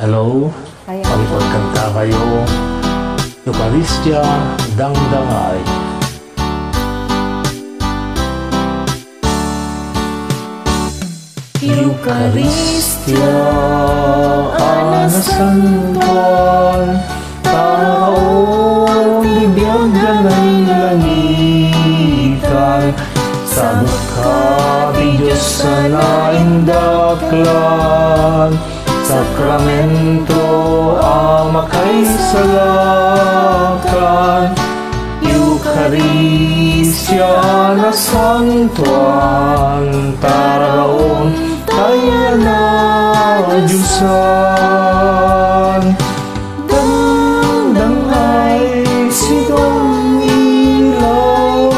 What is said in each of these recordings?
Hello, Kaya pakipagkanta kayo. Eucharistia Dangdangay. Eucharistia Ana Santuan, taong bibiyagyan ay langitan, sabot ka di Diyos sa laing daklan, sakramento ang makaisalakan. Eucharistia na santuan, taraon tayo na Diyosan. Dangdangay sigong ilaw,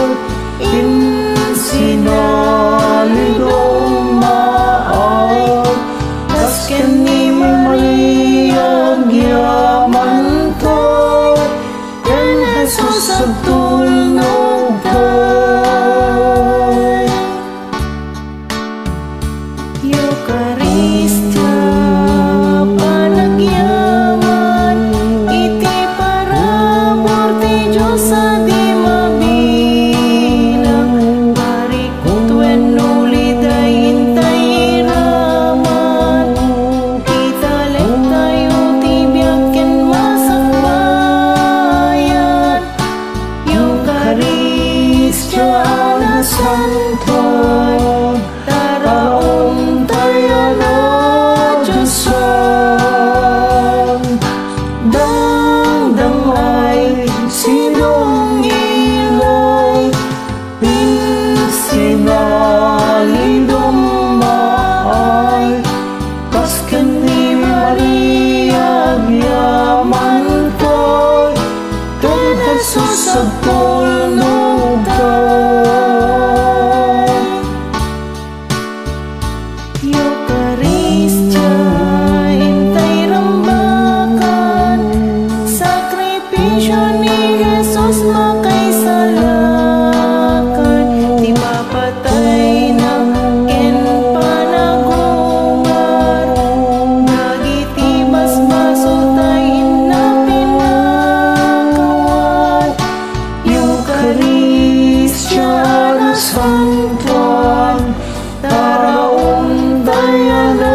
insinalidong maaw, kasken ni Maria gyaman to, ken Jesus ang tulnog ko. Eucharistia panagyaman, iti paramor ti Diyos sa di mabilang, barikot wenno liday intay iraman, italek tayo ti biyak ken masakbayan. Eucharistia na santuan, taraon tayo na Diyosan. Dangdangay sinong ilay, insinalidong maay, kasken ni Maria gyaman to'y, ken Jesus ang tulnog kay. Eucharistia intay rambakan, sakripisyo ni Jesus makaisalakan, di mapatay na ken panagungar, dagiti basbaso tayo na pinakawan. Eucharistia na santuan, taraon tayo na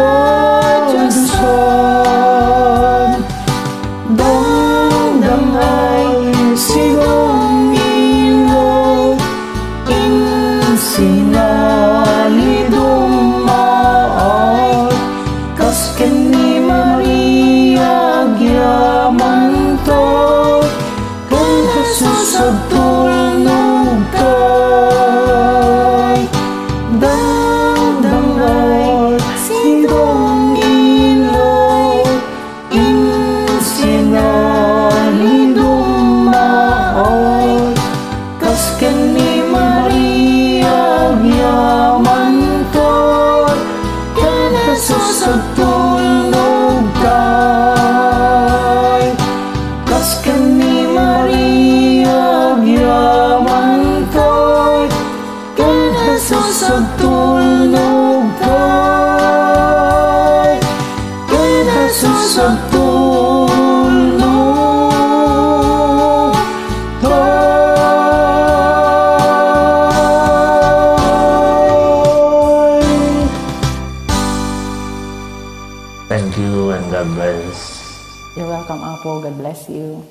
Diyosan. Dangdangay sigong ilaw, insinalidong maay, kasken ni Maria gyaman to, ken Jesus ang tulnog kay. Dangdangay sigong ilaw, insinalidong maay, kasken ni Maria gyaman to, ken Jesus ang tulnog kay. Kasken ni Maria gyaman to, ken Jesus ang tulnog kay. Ken Jesus ang tulnog kay. Thank you and God bless. You're welcome, Apo. God bless you.